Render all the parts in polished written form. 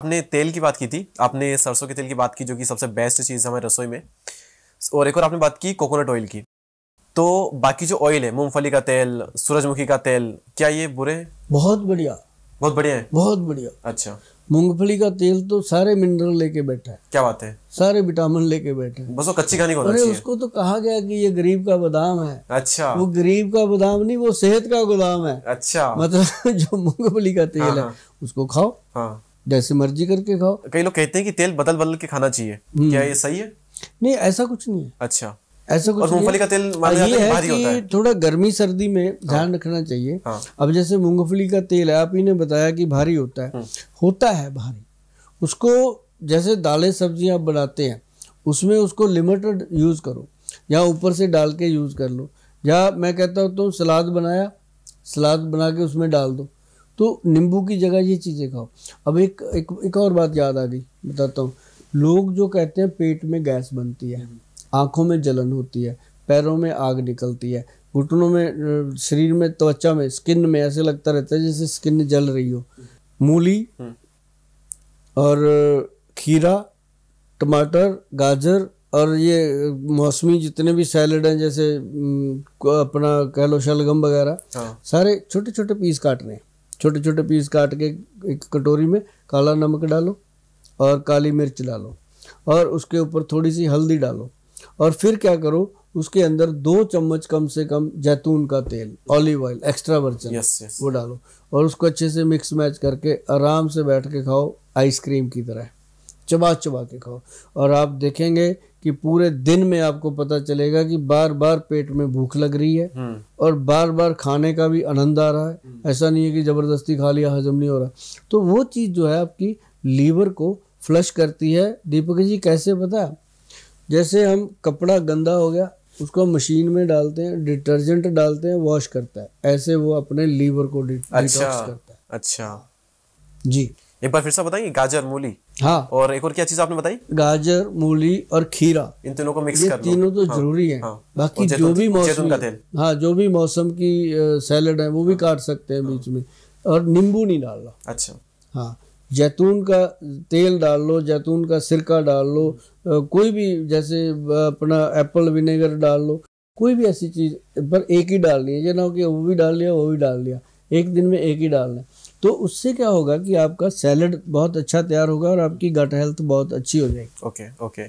आपने तेल की बात की थी, आपने सरसों के तेल की बात की जो कि सबसे बेस्ट चीज़ है हमारे रसोई में, और एक और आपने बात की कोकोनट ऑयल की। तो बाकी जो ऑयल है, मूंगफली का तेल, सूरजमुखी का तेल, क्या ये बुरे हैं? बहुत बढ़िया, बहुत बढ़िया है। बहुत बढ़िया। अच्छा, मूंगफली का तेल तो सारे मिनरल लेके बैठा है, क्या बात है, सारे विटामिन लेके बैठे हैं। बस वो कच्ची खानी होना अरे चाहिए। उसको तो कहा गया कि ये गरीब का बादाम है। अच्छा वो गरीब का बादाम नहीं, वो सेहत का गोदाम है। अच्छा। मतलब जो मूंगफली का तेल हाँ, है हाँ। उसको खाओ, हाँ, जैसे मर्जी करके खाओ। कई लोग कहते हैं कि तेल बदल बदल के खाना चाहिए, क्या ये सही है? नहीं, ऐसा कुछ नहीं है, अच्छा। ऐसा और कुछ नहीं मूंगफली है। का तेल माना जाता ये है कि है भारी होता है। कि थोड़ा गर्मी सर्दी में ध्यान रखना चाहिए। हाँ। अब जैसे मूंगफली का तेल है, आप ही ने बताया कि भारी होता है भारी। उसको जैसे दालें सब्जियां आप बनाते हैं उसमें उसको लिमिटेड यूज़ करो, या ऊपर से डाल के यूज़ कर लो, या मैं कहता हूँ तो सलाद बनाया, सलाद बना के उसमें डाल दो, तो नींबू की जगह ये चीज़ें खाओ। अब एक और बात याद आ गई, बताता हूँ। लोग जो कहते हैं पेट में गैस बनती है, आँखों में जलन होती है, पैरों में आग निकलती है, घुटनों में, शरीर में, त्वचा में, स्किन में ऐसे लगता रहता है जैसे स्किन जल रही हो। मूली और खीरा, टमाटर, गाजर और ये मौसमी जितने भी सैलड हैं, जैसे अपना कह लो शलगम वगैरह, सारे छोटे छोटे पीस काटने हैं। छोटे छोटे पीस काट के एक कटोरी में काला नमक डालो और काली मिर्च डालो और उसके ऊपर थोड़ी सी हल्दी डालो, और फिर क्या करो, उसके अंदर 2 चम्मच कम से कम जैतून का तेल, ऑलिव ऑयल एक्स्ट्रा वर्जिन, वो डालो और उसको अच्छे से मिक्स मैच करके आराम से बैठ के खाओ, आइसक्रीम की तरह चबा चबा के खाओ। और आप देखेंगे कि पूरे दिन में आपको पता चलेगा कि बार बार पेट में भूख लग रही है और बार बार खाने का भी आनंद आ रहा है। ऐसा नहीं है कि ज़बरदस्ती खा लिया, हजम नहीं हो रहा। तो वो चीज़ जो है आपकी लीवर को फ्लश करती है। दीपक जी कैसे पता है? जैसे हम कपड़ा गंदा हो गया उसको मशीन में डालते हैं, डिटर्जेंट डालते हैं, वॉश करता है, ऐसे वो अपने लीवर को डिटॉक्स करता है। अच्छा जी, एक बार फिर से बताइए। गाजर, मूली, हाँ, और एक और क्या चीज आपने बताई? गाजर, मूली और खीरा, इन तीनों को मिक्स ये कर लो। तीनों तो जरूरी है। बाकी जो भी मौसम, हाँ, जो भी मौसम की सैलड है वो भी काट सकते हैं बीच में, और नींबू नहीं डालना। अच्छा, हाँ, जैतून का तेल डाल लो, जैतून का सिरका डाल लो, कोई भी, जैसे अपना एप्पल विनेगर डाल लो, कोई भी ऐसी चीज़, पर एक ही डालनी है, ये ना हो कि वो भी डाल लिया वो भी डाल लिया, एक दिन में एक ही डालना है। तो उससे क्या होगा कि आपका सैलड बहुत अच्छा तैयार होगा और आपकी गट हेल्थ बहुत अच्छी हो जाएगी। Okay okay.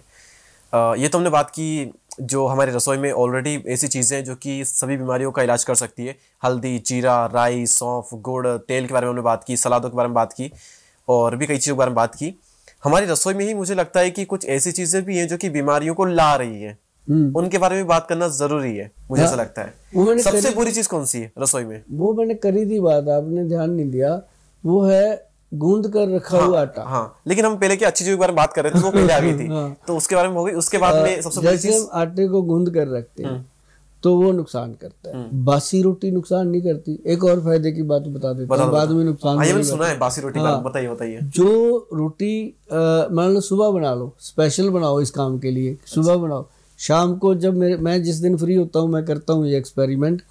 ये तो हमने बात की जो हमारे रसोई में ऑलरेडी ऐसी चीज़ें जो कि सभी बीमारियों का इलाज कर सकती है। हल्दी, जीरा, राई, सौंफ, गुड़, तेल के बारे में हमने बात की, सलादों के बारे में बात की, और भी कई चीज़ों के बारे में बात की। हमारी रसोई में ही मुझे लगता है कि कुछ ऐसी चीज़ें भी हैं जो कि बीमारियों को ला रही है, उनके बारे में बात करना जरूरी है, मुझे ऐसा लगता है। सबसे बुरी चीज कौन सी है रसोई में? वो मैंने करी थी बात, आपने ध्यान नहीं दिया, वो है गूंद कर रखा हुआ आटा। हाँ, लेकिन हम पहले की अच्छी चीजों के बारे में बात कर रहे थे, वो पहले आ गई थी। तो उसके बारे में हो गई। उसके बाद में सबसे बुरी चीज, हम आटे को गूंद कर रखते हैं तो वो नुकसान करता है। बासी रोटी नुकसान नहीं करती। एक और फायदे की बात बता देता हूँ, बाद में नुकसान मैंने सुना है बासी रोटी का, बताइए बताइए। जो रोटी मान लो सुबह बना लो, स्पेशल बनाओ इस काम के लिए, सुबह बनाओ, शाम को जब मैं जिस दिन फ्री होता हूँ मैं करता हूँ ये एक्सपेरिमेंट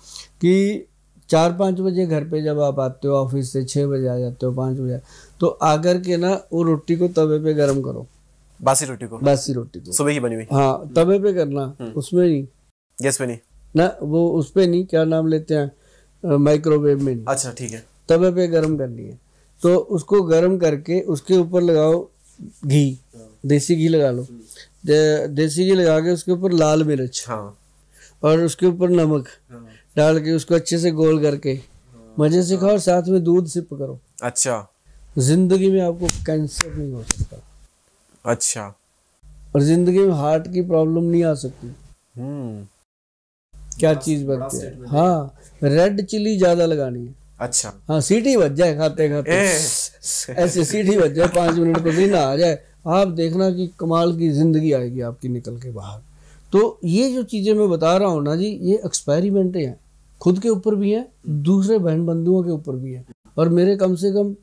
कि 4-5 बजे घर पे जब आप आते हो ऑफिस से, 6 बजे आ जाते हो, 5 बजे, तो आकर के ना वो रोटी को तवे पे गर्म करो, बासी रोटी को सुबह की बनी हुई, हाँ, तवे पे करना, उसमें नहीं, गैस पे नहीं ना, वो उस पे नहीं, क्या नाम लेते हैं, माइक्रोवेव में नहीं। अच्छा, ठीक है। तवे पे गर्म करनी है, तो उसको गर्म करके उसके ऊपर लगाओ घी, देसी घी लगा लो, देसी घी लगा के उसके ऊपर लाल मिर्च, हाँ, और उसके ऊपर नमक डाल के उसको अच्छे से गोल करके मजे से खाओ, साथ में दूध सिप करो। अच्छा, जिंदगी में आपको कैंसर नहीं हो सकता। अच्छा, और जिंदगी में हार्ट की प्रॉब्लम नहीं आ सकती। क्या चीज बनती है? हाँ, रेड चिली ज्यादा लगानी है। अच्छा, हाँ, सीटी बज जाए खाते खाते, ऐसे सीटी बज जाए, 5 मिनट को दिन आ जाए, आप देखना कि कमाल की जिंदगी आएगी आपकी निकल के बाहर। तो ये जो चीजें मैं बता रहा हूँ ना जी, ये एक्सपेरिमेंट हैं, खुद के ऊपर भी हैं, दूसरे बहन बंधुओं के ऊपर भी हैं। और मेरे कम से कम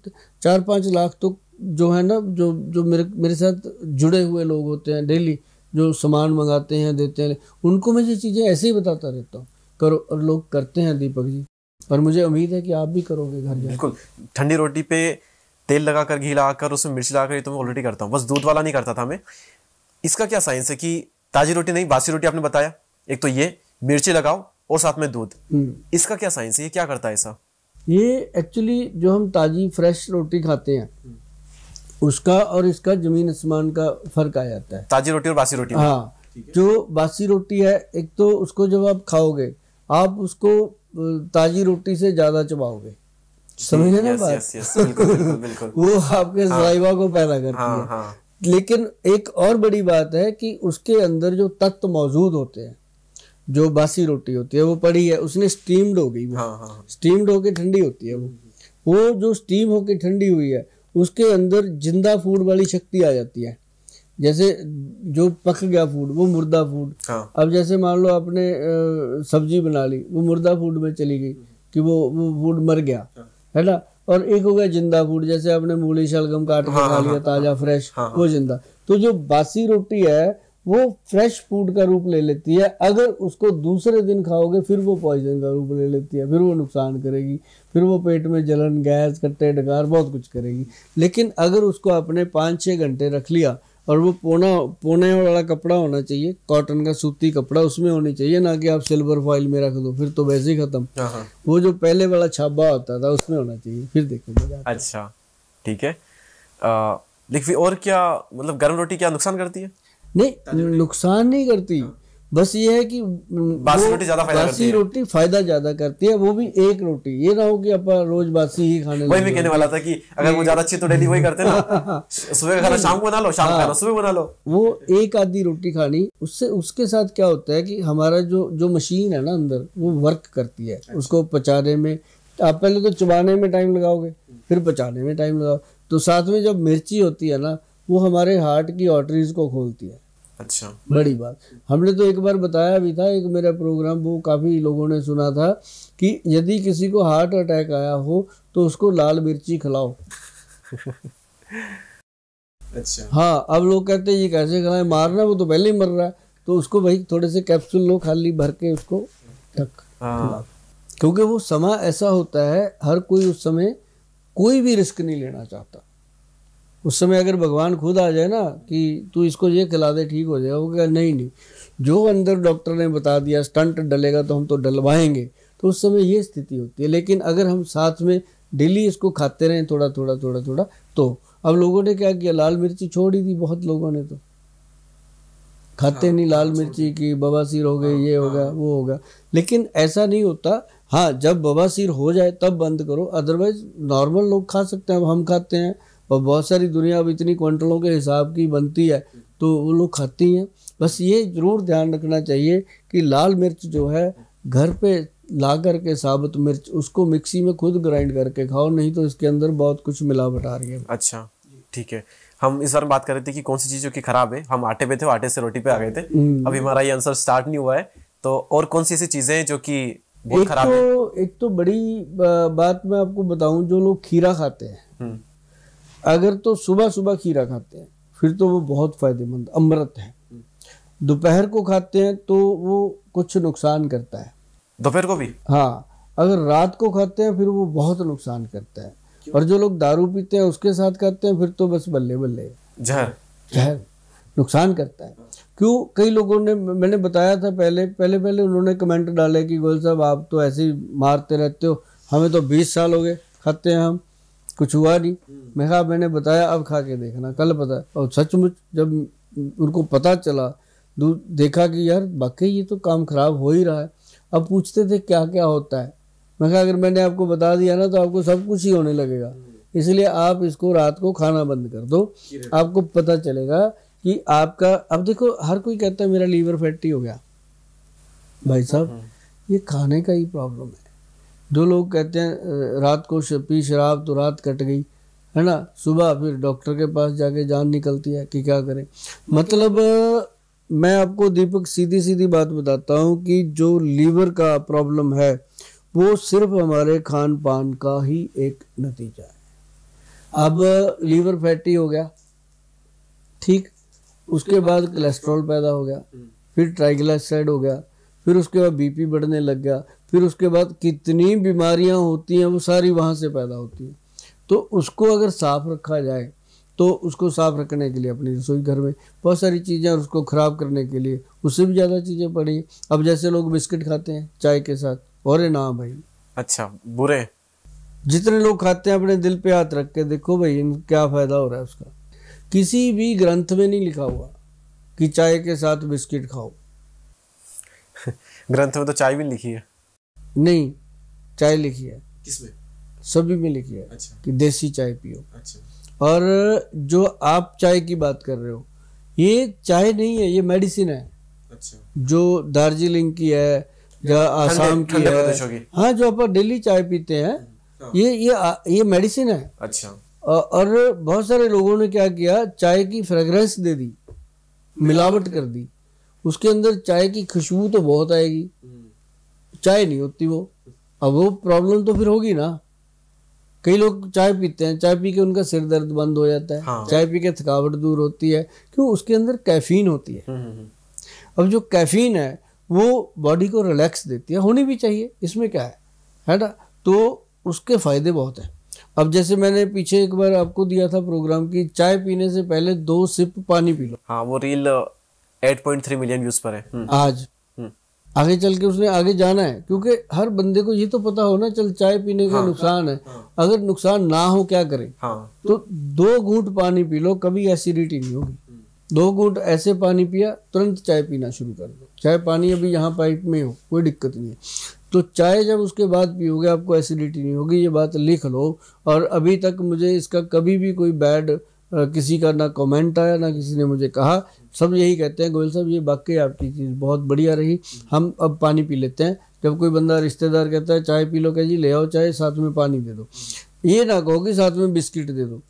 4-5 लाख तो जो है ना, जो मेरे साथ जुड़े हुए लोग होते हैं, डेली जो सामान मंगाते हैं, देते हैं, उनको मैं ये चीज़ें ऐसे ही बताता रहता हूँ, करो, और लोग करते हैं दीपक जी, और मुझे उम्मीद है कि आप भी करोगे घर जाकर। बिल्कुल। ठंडी रोटी पे तेल लगाकर, घी लगाकर, उसमें मिर्च लगाकर, ये तो मैं ऑलरेडी करता हूँ, बस दूध वाला नहीं करता था मैं। इसका क्या साइंस है कि ताजी रोटी नहीं, बासी रोटी आपने बताया, एक तो ये मिर्ची लगाओ और साथ में दूध, इसका क्या साइंस है, ये क्या करता है ऐसा? ये एक्चुअली जो हम ताजी फ्रेश रोटी खाते हैं उसका और इसका जमीन आसमान का फर्क आ जाता है, ताजी रोटी और बासी रोटी में। हाँ, जो बासी रोटी है, एक तो उसको जब आप खाओगे आप उसको ताजी रोटी से ज्यादा चबाओगे, समझे ना बात? बिल्कुल बिल्कुल बिल्कुल। वो आपके सलाइवा को पैदा करती है। हाँ। लेकिन एक और बड़ी बात है कि उसके अंदर जो तत्व मौजूद होते हैं, जो बासी रोटी होती है वो पड़ी है, उसने स्टीम्ड हो गई, स्टीम्ड होके ठंडी होती है वो जो स्टीम होके ठंडी हुई है उसके अंदर जिंदा फूड वाली शक्ति आ जाती है। जैसे जो पक गया फूड वो मुर्दा फूड, अब जैसे मान लो आपने सब्जी बना ली, वो मुर्दा फूड में चली गई कि वो फूड मर गया, है ना। और एक हो गया जिंदा फूड, जैसे आपने मूली शलगम काट के खा लिया ताजा फ्रेश, वो जिंदा। तो जो बासी रोटी है वो फ्रेश फूड का रूप ले लेती है, अगर उसको दूसरे दिन खाओगे फिर वो पॉइजन का रूप ले लेती है, फिर वो नुकसान करेगी, फिर वो पेट में जलन, गैस, कट्टे डकार बहुत कुछ करेगी। लेकिन अगर उसको आपने 5-6 घंटे रख लिया, और वो पोने वाला कपड़ा होना चाहिए, कॉटन का सूती कपड़ा उसमें होनी चाहिए, ना कि आप सिल्वर फॉइल में रख दो, फिर तो वैसे ही खत्म। वो जो पहले वाला छाबा होता था उसमें होना चाहिए, फिर देखो मजा। अच्छा ठीक है। लेकिन और क्या, मतलब गर्म रोटी क्या नुकसान करती है? नहीं, नुकसान नहीं करती, बस ये है कि बासी रोटी ज्यादा फायदा करती है। रोटी फायदा ज्यादा करती है, वो भी एक रोटी, ये ना हो कि आप रोज बासी ही खाने। वही मैं कहने वाला था कि अगर वो ज्यादा अच्छी तो डेली वही करते ना, सुबह का खाना शाम को बना लो, शाम का खाना सुबह बना लो। वो एक आधी रोटी खानी, उससे उसके साथ क्या होता है कि हमारा जो मशीन है ना अंदर, वो वर्क करती है। उसको पचाने में आप पहले तो चबाने में टाइम लगाओगे, फिर पचाने में टाइम लगाओ, तो साथ में जब मिर्ची होती है ना, वो हमारे हार्ट की आर्टरीज को खोलती है। अच्छा, बड़ी बात। हमने तो एक बार बताया भी था, एक मेरा प्रोग्राम, वो काफी लोगों ने सुना था कि यदि किसी को हार्ट अटैक आया हो तो उसको लाल मिर्ची खिलाओ। अच्छा। हाँ, अब लोग कहते हैं ये कैसे खिलाएं, मारना, वो तो पहले ही मर रहा है, तो उसको भाई थोड़े से कैप्सूल लो खाली भर के उसको खिलाओ। क्योंकि वो समय ऐसा होता है, हर कोई उस समय कोई भी रिस्क नहीं लेना चाहता। उस समय अगर भगवान खुद आ जाए ना कि तू इसको ये खिला दे ठीक हो जाएगा, वो कह नहीं, जो अंदर डॉक्टर ने बता दिया स्टंट डलेगा तो हम तो डलवाएंगे, तो उस समय ये स्थिति होती है। लेकिन अगर हम साथ में डेली इसको खाते रहें थोड़ा थोड़ा, तो अब लोगों ने क्या किया, लाल मिर्ची छोड़ ही दी, बहुत लोगों ने तो खाते नहीं लाल मिर्ची की, बवासीर हो गई, ये हो गया, वो हो गया। लेकिन ऐसा नहीं होता। हाँ, जब बवासीर हो जाए तब बंद करो, अदरवाइज नॉर्मल लोग खा सकते हैं। अब हम खाते हैं, और बहुत सारी दुनिया अब इतनी क्विंटलों के हिसाब की बनती है तो वो लोग खाती हैं। बस ये जरूर ध्यान रखना चाहिए कि लाल मिर्च जो है घर पे ला करके, साबुत मिर्च, उसको मिक्सी में खुद ग्राइंड करके खाओ, नहीं तो इसके अंदर बहुत कुछ मिलावट आ रही है। अच्छा ठीक है। हम इस बार बात कर रहे थे कि कौन सी चीज़ जो कि खराब है, हम आटे पे थे, आटे से रोटी पे आ गए थे। अभी हमारा ये आंसर स्टार्ट नहीं हुआ है, तो और कौन सी ऐसी चीजें हैं जो कि बहुत खराब है? एक तो बड़ी बात मैं आपको बताऊं, जो लोग खीरा खाते हैं, अगर तो सुबह सुबह खीरा खाते हैं फिर तो वो बहुत फायदेमंद अमृत है। दोपहर को खाते हैं तो वो कुछ नुकसान करता है, दोपहर को भी। हाँ, अगर रात को खाते हैं फिर वो बहुत नुकसान करता है। और जो लोग दारू पीते हैं उसके साथ खाते हैं फिर तो बस बल्ले बल्ले, जहर नुकसान करता है। क्यों? कई लोगों ने, मैंने बताया था पहले उन्होंने कमेंट डाले कि गोयल साहब आप तो ऐसे ही मारते रहते हो, हमें तो 20 साल हो गए खाते हैं, हम कुछ हुआ नहीं। मैं कहा, मैंने बताया, अब खा के देखना, कल पता। और सचमुच जब उनको पता चला, देखा कि यार वाकई ये तो काम खराब हो ही रहा है। अब पूछते थे क्या क्या होता है, मैं कहा अगर मैंने आपको बता दिया ना तो आपको सब कुछ ही होने लगेगा, इसलिए आप इसको रात को खाना बंद कर दो, आपको पता चलेगा कि आपका। अब देखो, हर कोई कहता है मेरा लीवर फैटी हो गया, भाई साहब ये खाने का ही प्रॉब्लम है। जो लोग कहते हैं रात को पी शराब तो रात कट गई, है ना, सुबह फिर डॉक्टर के पास जाके जान निकलती है कि क्या करें। मतलब मैं आपको दीपक सीधी सीधी बात बताता हूँ कि जो लीवर का प्रॉब्लम है वो सिर्फ हमारे खान पान का ही एक नतीजा है। अब लीवर फैटी हो गया, ठीक, उसके बाद कोलेस्ट्रॉल पैदा हो गया, फिर ट्राइग्लिसराइड हो गया, फिर उसके बाद बीपी बढ़ने लग गया, फिर उसके बाद कितनी बीमारियां होती हैं वो सारी वहाँ से पैदा होती हैं। तो उसको अगर साफ रखा जाए तो उसको साफ रखने के लिए अपनी रसोई घर में बहुत सारी चीज़ें, और उसको ख़राब करने के लिए उससे भी ज़्यादा चीज़ें पड़ी हैं। अब जैसे लोग बिस्किट खाते हैं चाय के साथ, और ना भाई, अच्छा बुरे। जितने लोग खाते हैं अपने दिल पे हाथ रख के देखो भाई क्या फ़ायदा हो रहा है उसका। किसी भी ग्रंथ में नहीं लिखा हुआ कि चाय के साथ बिस्किट खाओ। ग्रंथ में तो चाय भी लिखी है। नहीं, चाय लिखी है, किसमें? सभी में लिखी है। अच्छा। कि देसी चाय पियो। अच्छा। और जो आप चाय की बात कर रहे हो, ये चाय नहीं है, ये मेडिसिन है। अच्छा। जो दार्जिलिंग की है या आसाम की है, हाँ, जो अपन डेली चाय पीते हैं, ये मेडिसिन है। अच्छा। और बहुत सारे लोगों ने क्या किया, चाय की फ्रेग्रेंस दे दी, मिलावट कर दी। उसके अंदर चाय की खुशबू तो बहुत आएगी, चाय नहीं होती वो। अब वो प्रॉब्लम तो फिर होगी ना। कई लोग चाय पीते हैं, चाय पी के उनका सिर दर्द बंद हो जाता है। हाँ। चाय पी के थकावट दूर होती है, क्यों? उसके अंदर कैफीन होती है। अब जो कैफीन है वो बॉडी को रिलैक्स देती है, होनी भी चाहिए, इसमें क्या है ना। तो उसके फायदे बहुत हैं। अब जैसे मैंने पीछे एक बार आपको दिया था प्रोग्राम की, चाय पीने से पहले 2 सिप पानी पी लो। हाँ, वो रील 8.3 मिलियन व्यूज पर है आज। आगे चल के उसने आगे जाना है, क्योंकि हर बंदे को ये तो पता हो ना, चल चाय पीने का नुकसान है। अगर नुकसान ना हो क्या करें? तो 2 घूंट पानी पी लो, कभी एसिडिटी नहीं होगी। 2 घूंट ऐसे पानी पिया, तुरंत चाय पीना शुरू कर दो। चाहे पानी अभी यहाँ पाइप में हो, कोई दिक्कत नहीं है। तो चाय जब उसके बाद पियोगे आपको एसिडिटी नहीं होगी, ये बात लिख लो। और अभी तक मुझे इसका कभी भी कोई बैड किसी का ना कमेंट आया, ना किसी ने मुझे कहा। सब यही कहते हैं, गोयल साहब ये वाकई आपकी चीज़ बहुत बढ़िया रही, हम अब पानी पी लेते हैं। जब कोई बंदा रिश्तेदार कहता है चाय पी लो, कह जी ले आओ चाय, साथ में पानी दे दो। ये ना कहो कि साथ में बिस्किट दे दो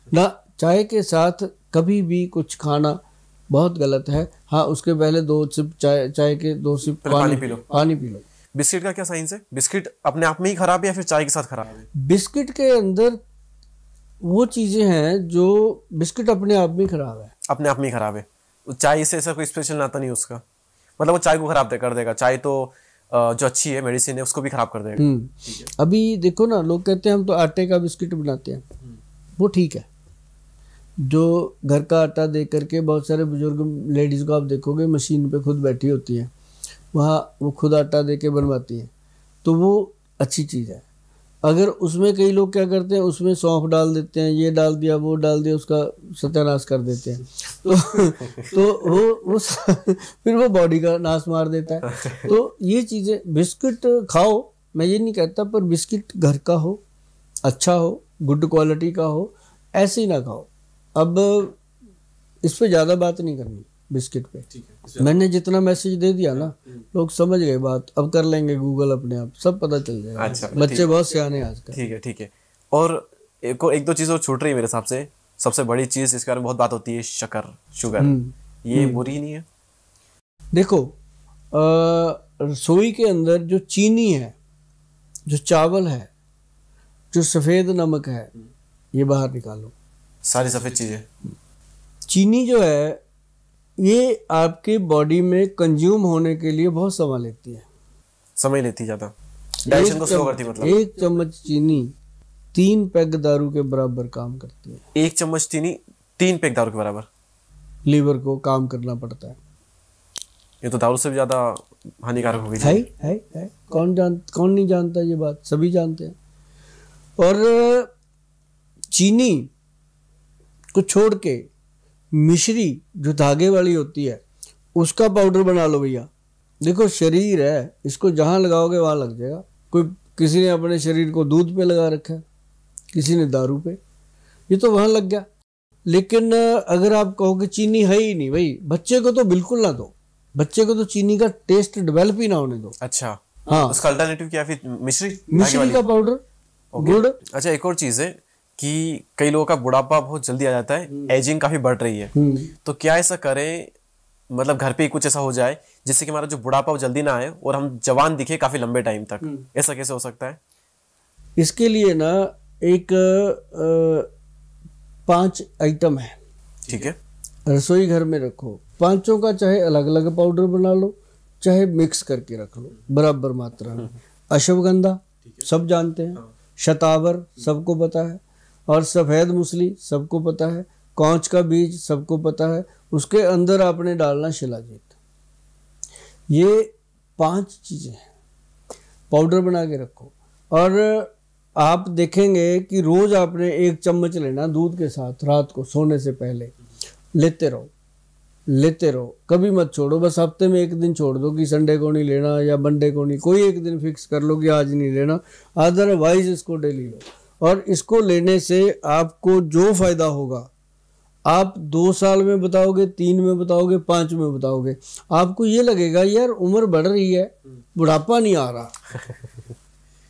ना। चाय के साथ कभी भी कुछ खाना बहुत गलत है। हाँ, उसके पहले 2 सिप चाय के 2 सिप पानी पी लो। बिस्किट का क्या साइंस है? बिस्किट अपने आप में ही खराब है या फिर चाय के साथ खराब है? बिस्किट के अंदर वो चीजें हैं जो, बिस्किट अपने आप में खराब है। अपने आप में ही खराब है। चाय से ऐसा कोई स्पेशल नाता नहीं उसका, मतलब वो चाय को खराब कर देगा। चाय तो जो अच्छी है, मेडिसिन है, उसको भी खराब कर देगा। अभी देखो ना, लोग कहते हैं हम तो आटे का बिस्किट बनाते हैं, वो ठीक है। जो घर का आटा दे करके, बहुत सारे बुजुर्ग लेडीज को आप देखोगे मशीन पे खुद बैठी होती हैं, वहाँ वो खुद आटा दे के बनवाती हैं, तो वो अच्छी चीज़ है। अगर उसमें कई लोग क्या करते हैं, उसमें सौंफ डाल देते हैं, ये डाल दिया, वो डाल दिया, उसका सत्यानाश कर देते हैं। तो वो फिर वो बॉडी का नाश मार देता है। तो ये चीज़ें, बिस्किट खाओ, मैं ये नहीं कहता, पर बिस्किट घर का हो, अच्छा हो, गुड क्वालिटी का हो, ऐसे ही ना खाओ। अब इस पे ज़्यादा बात नहीं करनी बिस्किट पे। मैंने जितना मैसेज दे दिया ना, लोग समझ गए बात। अब कर लेंगे गूगल अपने आप, सब पता चल जाएगा। अच्छा, बच्चे बहुत सियाने आजकल। ठीक है। और एक दो चीज़ और छूट रही है मेरे हिसाब से। सबसे बड़ी चीज़ इसके बारे में बहुत बात होती है, शुगर। ये बुरी नहीं है? देखो, रसोई के अंदर जो चीनी है, जो चावल है, जो सफ़ेद नमक है, ये बाहर निकालो। सारी सफ़ेद चीज़ें। चीनी जो है ये आपके बॉडी में कंज्यूम होने के लिए बहुत समय लेती है। समय लेती ज़्यादा, डाइजेशन को स्लो करती है। मतलब 1 चम्मच चीनी 3 पैग दारू के बराबर काम करती है। 1 चम्मच चीनी 3 पैग दारू के बराबर लीवर को काम करना पड़ता है। ये तो दारू से भी ज़्यादा हानिकारक हो गई है। कौन नहीं जानता ये बात, सभी जानते हैं। और चीनी को छोड़ के मिश्री जो धागे वाली होती है, उसका पाउडर बना लो भैया। देखो, शरीर है, इसको जहाँ लगाओगे वहाँ लग जाएगा। किसी ने अपने शरीर को दूध पे लगा रखा है, किसी ने दारू पे, ये तो वहाँ लग गया। लेकिन अगर आप कहोगे चीनी है ही नहीं भाई, बच्चे को तो बिल्कुल ना दो, बच्चे को तो चीनी का टेस्ट डेवलप ही ना होने दो। अच्छा, हाँ, उसका अल्टरनेटिव क्या फिर? मिश्री का पाउडर, गुड़। अच्छा, एक और चीज़ है कि कई लोगों का बुढ़ापा बहुत जल्दी आ जाता है, एजिंग काफी बढ़ रही है, तो क्या ऐसा करें, मतलब घर पे ही कुछ ऐसा हो जाए जिससे कि हमारा जो बुढ़ापा जल्दी ना आए और हम जवान दिखे काफी लंबे टाइम तक? ऐसा कैसे हो सकता है? इसके लिए ना एक 5 आइटम है, ठीक है, रसोई घर में रखो। 5 का चाहे अलग अलग पाउडर बना लो, चाहे मिक्स करके रख लो बराबर मात्रा में। अश्वगंधा सब जानते हैं, शतावर सबको पता है, और सफ़ेद मूसली सबको पता है, कौच का बीज सबको पता है, उसके अंदर आपने डालना शिलाजीत। ये 5 चीज़ें हैं, पाउडर बना के रखो। और आप देखेंगे कि रोज़ आपने 1 चम्मच लेना दूध के साथ, रात को सोने से पहले लेते रहो, कभी मत छोड़ो। बस हफ्ते में 1 दिन छोड़ दो कि संडे को नहीं लेना या मंडे को नहीं, कोई 1 दिन फिक्स कर लो कि आज नहीं लेना, अदरवाइज इसको डेली लो। और इसको लेने से आपको जो फ़ायदा होगा, आप 2 साल में बताओगे, 3 में बताओगे, 5 में बताओगे, आपको ये लगेगा यार उम्र बढ़ रही है, बुढ़ापा नहीं आ रहा।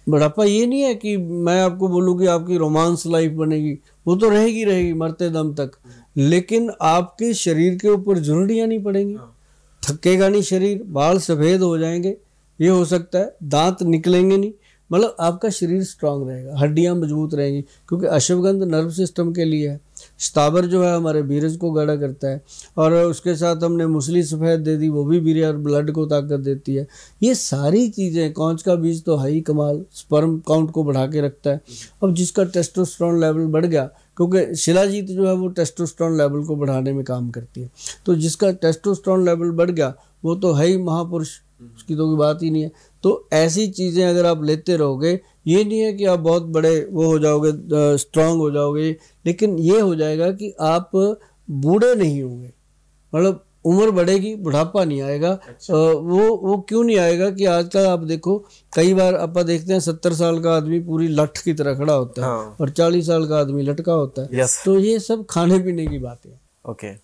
बुढ़ापा ये नहीं है कि मैं आपको बोलूँ कि आपकी रोमांस लाइफ बनेगी, वो तो रहेगी मरते दम तक, लेकिन आपके शरीर के ऊपर झुर्रियाँ नहीं पड़ेंगी, थकेगा नहीं शरीर, बाल सफ़ेद हो जाएंगे, ये हो सकता है, दांत निकलेंगे नहीं, मतलब आपका शरीर स्ट्रांग रहेगा, हड्डियां मजबूत रहेंगी, क्योंकि अश्वगंध नर्व सिस्टम के लिए है। शताबर जो है हमारे बीरज को गाढ़ा करता है, और उसके साथ हमने मूसली सफ़ेद दे दी, वो भी बीरे और ब्लड को ताकत देती है। ये सारी चीज़ें, कौच का बीज तो है ही कमाल, स्पर्म काउंट को बढ़ा के रखता है। अब जिसका टेस्टोस्टेरोन लेवल बढ़ गया, क्योंकि शिलाजीत जो है वो टेस्टोस्टेरोन लेवल को बढ़ाने में काम करती है, तो जिसका टेस्टोस्टेरोन लेवल बढ़ गया वो तो है ही महापुरुष, उसकी तो कोई बात ही नहीं है। तो ऐसी चीज़ें अगर आप लेते रहोगे, ये नहीं है कि आप बहुत बड़े वो हो जाओगे, स्ट्रांग हो जाओगे, लेकिन ये हो जाएगा कि आप बूढ़े नहीं होंगे, मतलब उम्र बढ़ेगी, बुढ़ापा नहीं आएगा। अच्छा। वो क्यों नहीं आएगा कि आजकल आप देखो, कई बार आप देखते हैं 70 साल का आदमी पूरी लठ की तरह खड़ा होता है। हाँ। और 40 साल का आदमी लटका होता है। यस। तो ये सब खाने पीने की बातें हैं। ओके।